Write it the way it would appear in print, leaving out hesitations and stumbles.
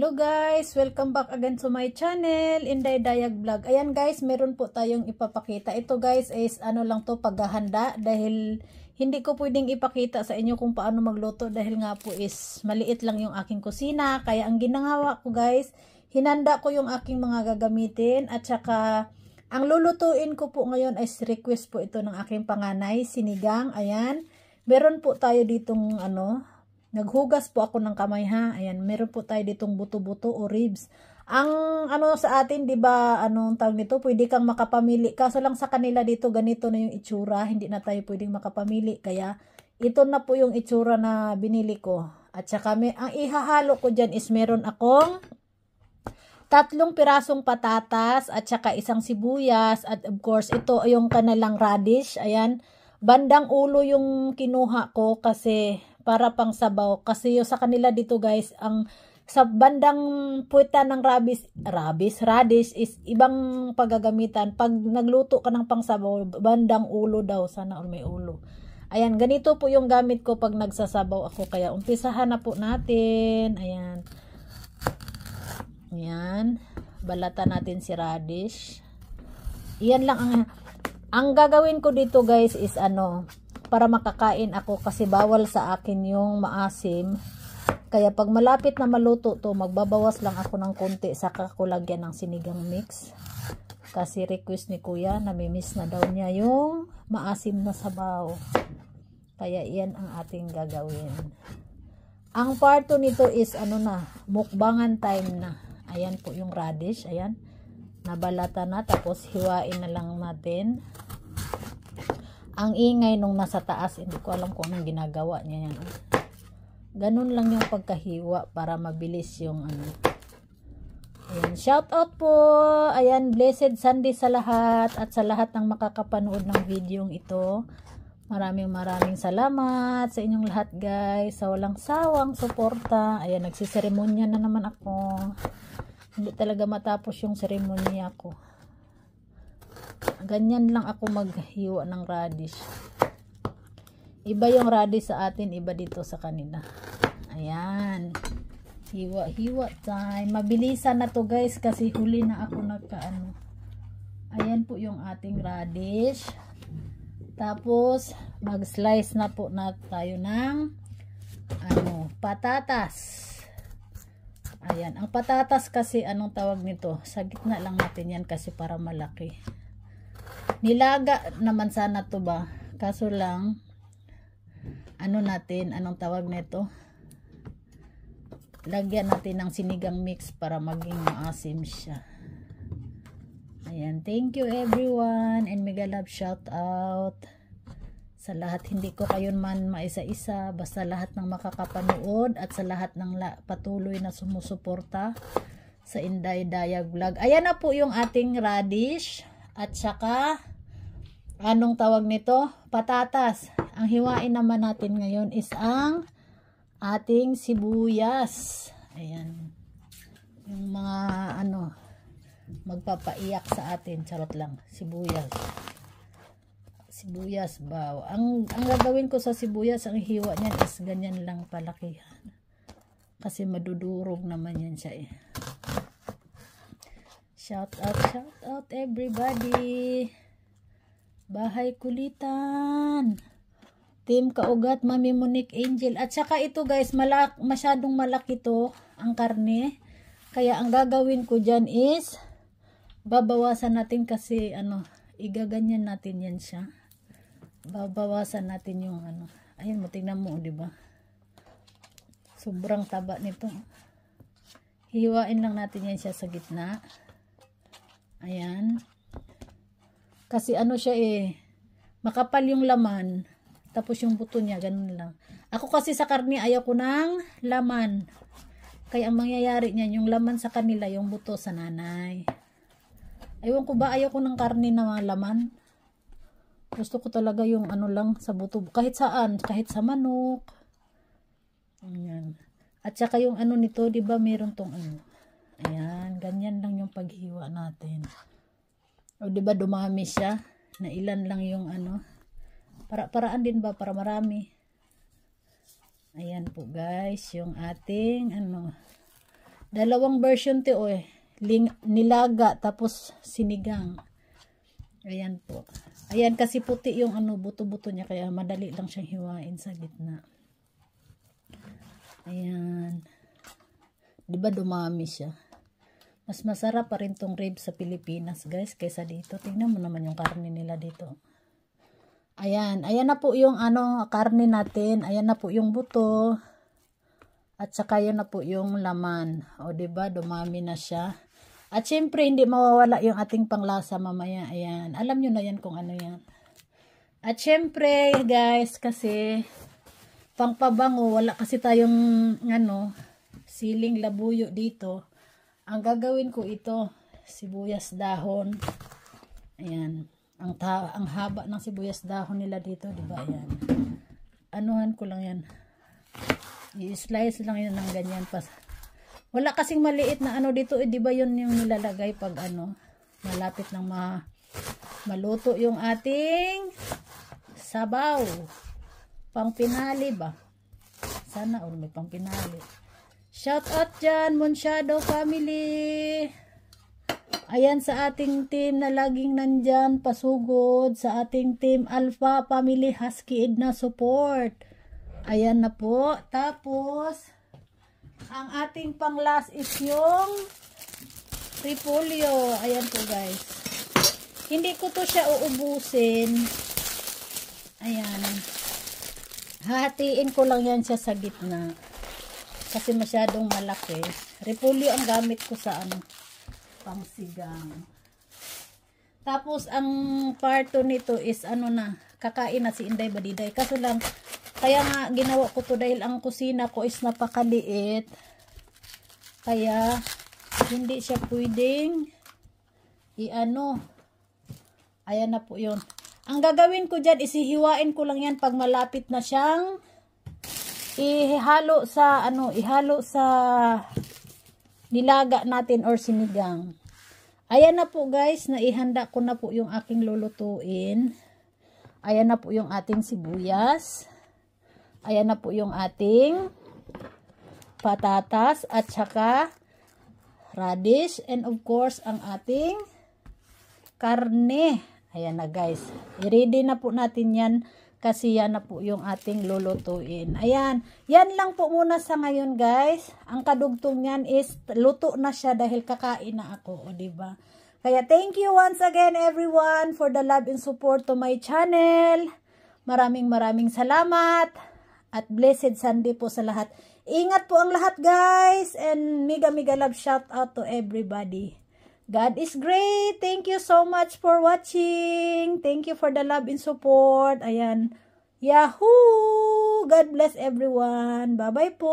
Hello guys! Welcome back again to my channel, Inday Dayag Vlog. Ayan guys, meron po tayong ipapakita. Ito guys is ano lang to, paghahanda. Dahil hindi ko pwedeng ipakita sa inyo kung paano magluto. Dahil nga po is maliit lang yung aking kusina. Kaya ang ginagawa ko guys, hinanda ko yung aking mga gagamitin. At saka ang lulutuin ko po ngayon is request po ito ng aking panganay, sinigang. Ayan, meron po tayo ditong ano, naghugas po ako ng kamay ha. Ayan, meron po tayo ditong buto-buto o ribs. Ang ano sa atin, 'di ba, anong tawag nito? Pwede kang makapamili. Kaso lang sa kanila dito ganito na yung itsura, hindi na tayo pwedeng makapamili. Kaya ito na po yung itsura na binili ko. At saka ang ihahalo ko diyan is meron akong 3 pirasong patatas at saka isang sibuyas at of course ito yung kanilang radish. Ayan, bandang ulo yung kinuha ko kasi para pang sabaw. Kasi yung sa kanila dito guys, ang sa bandang puweta ng radish is ibang paggagamitan. Pag nagluto ka ng pang sabaw, bandang ulo daw. Sana all may ulo. Ayan, ganito po yung gamit ko pag nagsasabaw ako. Kaya umpisahan na po natin. Ayan. Ayan. Balatan natin si radish. Iyan lang ang gagawin ko dito guys is ano, para makakain ako kasi bawal sa akin yung maasim. Kaya pag malapit na maluto to, magbabawas lang ako ng konti, saka ko lagyan ng sinigang mix. Kasi request ni kuya, namimiss na daw niya yung maasim na sabaw. Kaya iyan ang ating gagawin. Ang part 2 nito is ano na, mukbangan time na. Ayan po yung radish, ayan. Nabalata na, tapos hiwain na lang natin. Ang ingay nung nasa taas, hindi ko alam kung anong ginagawa niya yan. Ganun lang yung pagkahiwa para mabilis yung ano. Ayan, shout out po. Ayan, blessed Sunday sa lahat at sa lahat ng makakapanood ng videong ito. Maraming salamat sa inyong lahat guys. Sa walang sawang suporta. Ayan, nagsiseremonya na naman ako. Hindi talaga matapos yung seremonya ko. Ganyan lang ako maghiwa ng radish. Iba yung radish sa atin, iba dito sa kanila. Ayan. Hiwa time. Mabilisan na to guys kasi huli na ako nagkaano. Ayan po yung ating radish. Tapos mag-slice na po na tayo ng ano, patatas. Ayan, ang patatas kasi anong tawag nito? Sa gitna lang natin yan kasi para malaki. Nilaga naman sana to ba? Kaso lang, ano natin, anong tawag nito? Lagyan natin ng sinigang mix para maging maasim siya. Ayan, thank you everyone and mega love shout out sa lahat. Hindi ko kayo man maisa-isa, basta lahat ng makakapanood at sa lahat ng patuloy na sumusuporta sa Inday Dayag Vlog. Ayan na po yung ating radish. At saka, anong tawag nito? Patatas. Ang hiwain naman natin ngayon is ang ating sibuyas. Ayan. Yung mga ano, magpapaiyak sa atin. Charot lang. Sibuyas. Sibuyas ba? Ang gagawin ko sa sibuyas, ang hiwa niyan is ganyan lang palakihan. Kasi madudurog naman yan siya eh. Shout out everybody. Bahay Kulitan. Team Kaugat, Mami Monique Angel. At saka ito guys, masyadong malaki to ang karne. Kaya ang gagawin ko dyan is babawasan natin kasi ano, igaganyan natin yan siya. Babawasan natin yung ano. Ayun mo, tingnan mo, di ba? Sobrang taba nito. Hiwain lang natin yan siya sa gitna. Ayan. Kasi ano siya eh, makapal yung laman, tapos yung buto niya, ganun lang. Ako kasi sa karne, ayaw ko ng laman. Kaya ang mangyayari niyan, yung laman sa kanila, yung buto sa nanay. Ewan ko ba, ayaw ko ng karne na mga laman. Gusto ko talaga yung ano lang, sa buto. Kahit saan, kahit sa manok. Ayan. At saka yung ano nito, di ba meron tong ano. Ayan, ganyan lang yung paghiwa natin. O diba dumami siya? Na ilan lang yung ano. Paraan din ba para marami? Ayan po guys, yung ating ano. Dalawang version to nilaga tapos sinigang. Ayan po. Ayan kasi puti yung buto-buto niya kaya madali lang siyang hiwain sa gitna. Ayan. 'Di ba dumami siya? Mas masarap pa rin tong ribs sa Pilipinas, guys, kaysa dito. Tingnan mo naman yung karne nila dito. Ayan. Ayan na po yung karne natin. Ayan na po yung buto. At saka yun na po yung laman. O, 'di ba? Dumami na siya. At syempre, hindi mawawala yung ating panglasa mamaya. Ayan. Alam nyo na yan kung ano yan. At syempre, guys, kasi pangpabango, wala kasi tayong siling labuyo dito. Ang gagawin ko ito, sibuyas dahon. Ayan. Ang haba ng sibuyas dahon nila dito, 'di ba? Ayan. Anuhan ko lang 'yan. I-slice lang 'yan ng ganyan pa. Wala kasing maliit na dito, 'di ba 'yun yung nilalagay pag malapit nang maluto yung ating sabaw. Pangpinali ba? Sana may pangpinali. Shout out dyan, Monsyado family. Ayan sa ating team na laging nandyan, pasugod. Sa ating team Alpha family, Husky Edna support. Ayan na po. Tapos, ang ating pang last is yung repolyo. Ayan po guys. Hindi ko to siya uubusin. Ayan. Hahatiin ko lang yan siya sa gitna. Kasi masyadong malaki. Repolyo ang gamit ko sa pangsigang. Tapos ang part 2 nito is kakain na si Inday Badiday. Kaso lang, kaya nga ginawa ko to dahil ang kusina ko is napakaliit. Kaya hindi siya pwedeng ayan na po yun. Ang gagawin ko dyan is hihiwain ko lang yan pag malapit na siyang ihalo sa nilaga natin or sinigang. Ayan na po guys, naihanda ko na po yung aking lulutuin. Ayan na po yung ating sibuyas. Ayan na po yung ating patatas at saka radish and of course ang ating karne. Ayan na guys. I-ready na po natin yan. Kasi yan na po yung ating lulutuin. Ayan. Yan lang po muna sa ngayon guys. Ang kadugtong yan is luto na siya dahil kakain na ako. O diba? Kaya thank you once again everyone for the love and support to my channel. Maraming salamat. At blessed Sunday po sa lahat. Ingat po ang lahat guys. And mega love shout out to everybody. God is great. Thank you so much for watching. Thank you for the love and support. Ayan. Yahoo! God bless everyone. Bye-bye po.